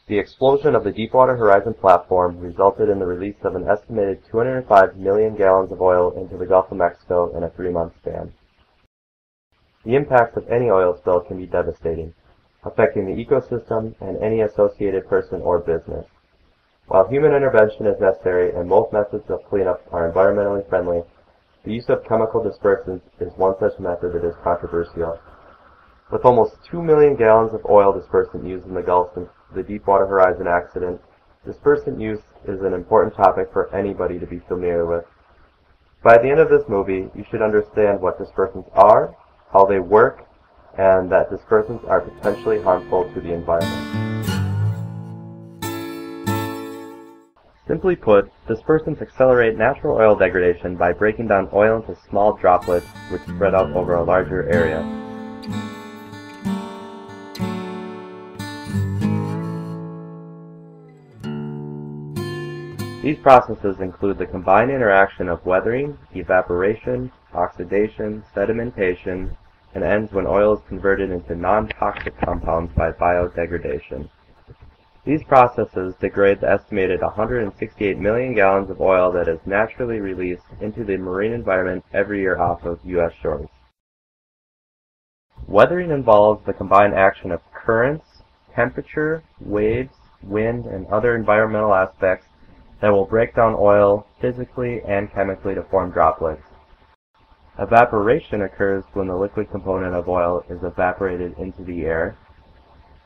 The explosion of the Deepwater Horizon platform resulted in the release of an estimated 205 million gallons of oil into the Gulf of Mexico in a 3-month span. The impacts of any oil spill can be devastating, affecting the ecosystem and any associated person or business. While human intervention is necessary and most methods of cleanup are environmentally friendly, the use of chemical dispersants is one such method that is controversial. With almost 2 million gallons of oil dispersant used in the Gulf since the Deepwater Horizon accident, dispersant use is an important topic for anybody to be familiar with. By the end of this movie, you should understand what dispersants are, how they work, and that dispersants are potentially harmful to the environment. Simply put, dispersants accelerate natural oil degradation by breaking down oil into small droplets which spread out over a larger area. These processes include the combined interaction of weathering, evaporation, oxidation, sedimentation, and ends when oil is converted into non-toxic compounds by biodegradation. These processes degrade the estimated 168 million gallons of oil that is naturally released into the marine environment every year off of U.S. shores. Weathering involves the combined action of currents, temperature, waves, wind, and other environmental aspects that will break down oil physically and chemically to form droplets. Evaporation occurs when the liquid component of oil is evaporated into the air,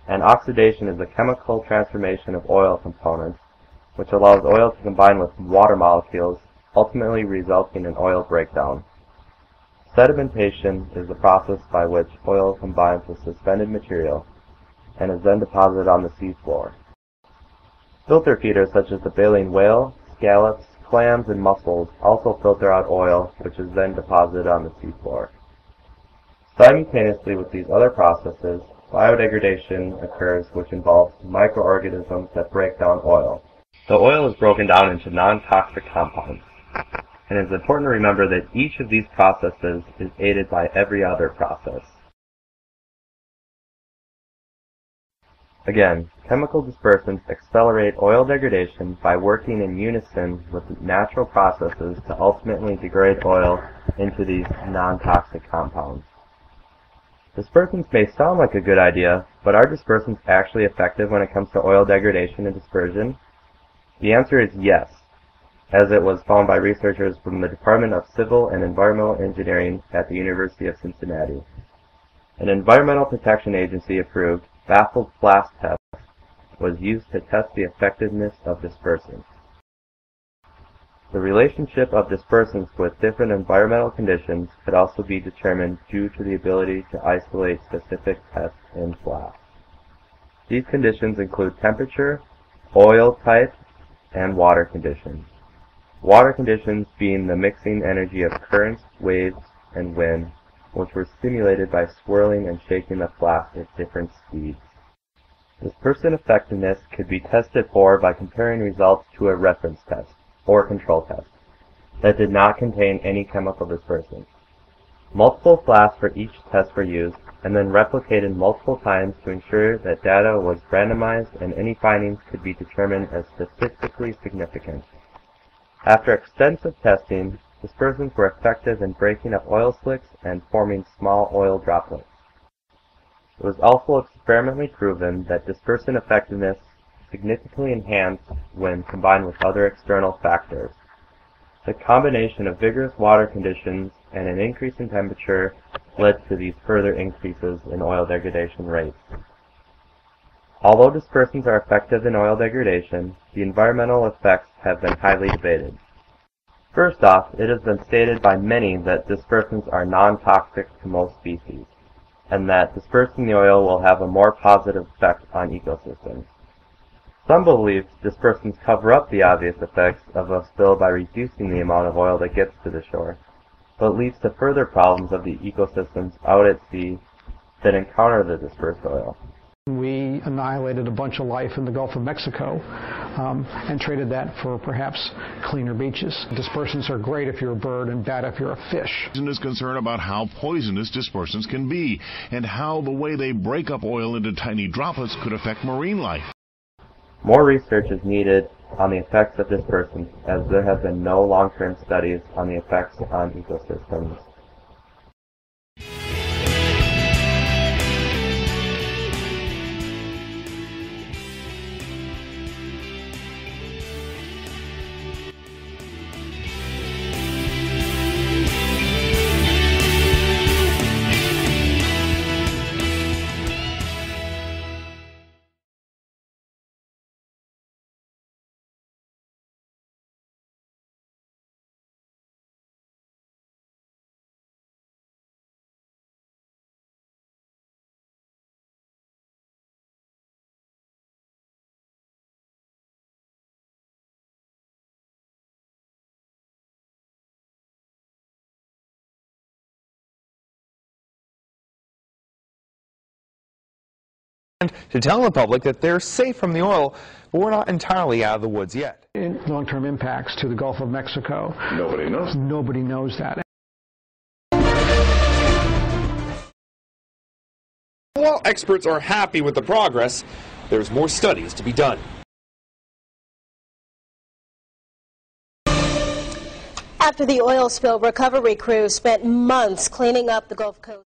and oxidation is the chemical transformation of oil components, which allows oil to combine with water molecules, ultimately resulting in oil breakdown. Sedimentation is the process by which oil combines with suspended material and is then deposited on the seafloor. Filter feeders such as the baleen whale, scallops, clams, and mussels also filter out oil, which is then deposited on the seafloor. Simultaneously with these other processes, biodegradation occurs, which involves microorganisms that break down oil. The oil is broken down into non-toxic compounds, and it is important to remember that each of these processes is aided by every other process. Again, chemical dispersants accelerate oil degradation by working in unison with natural processes to ultimately degrade oil into these non-toxic compounds. Dispersants may sound like a good idea, but are dispersants actually effective when it comes to oil degradation and dispersion? The answer is yes, as it was found by researchers from the Department of Civil and Environmental Engineering at the University of Cincinnati. An Environmental Protection Agency approved baffled blast test was used to test the effectiveness of dispersants. The relationship of dispersants with different environmental conditions could also be determined due to the ability to isolate specific tests in flasks. These conditions include temperature, oil type, and water conditions. Water conditions being the mixing energy of currents, waves, and wind, which were simulated by swirling and shaking the flask at different speeds. Dispersant effectiveness could be tested for by comparing results to a reference test, or control test, that did not contain any chemical dispersant. Multiple flasks for each test were used, and then replicated multiple times to ensure that data was randomized and any findings could be determined as statistically significant. After extensive testing, dispersants were effective in breaking up oil slicks and forming small oil droplets. It was also experimentally proven that dispersant effectiveness significantly enhanced when combined with other external factors. The combination of vigorous water conditions and an increase in temperature led to these further increases in oil degradation rates. Although dispersants are effective in oil degradation, the environmental effects have been highly debated. First off, it has been stated by many that dispersants are non-toxic to most species, and that dispersing the oil will have a more positive effect on ecosystems. Some believe dispersants cover up the obvious effects of a spill by reducing the amount of oil that gets to the shore, but leads to further problems of the ecosystems out at sea that encounter the dispersed oil. We annihilated a bunch of life in the Gulf of Mexico and traded that for perhaps cleaner beaches. Dispersants are great if you're a bird and bad if you're a fish. Is concerned about how poisonous dispersants can be and how the way they break up oil into tiny droplets could affect marine life. More research is needed on the effects of dispersants, as there have been no long-term studies on the effects on ecosystems. To tell the public that they're safe from the oil, but we're not entirely out of the woods yet. Long-term impacts to the Gulf of Mexico. Nobody knows. Nobody knows that. While experts are happy with the progress, there's more studies to be done. After the oil spill, recovery crews spent months cleaning up the Gulf Coast.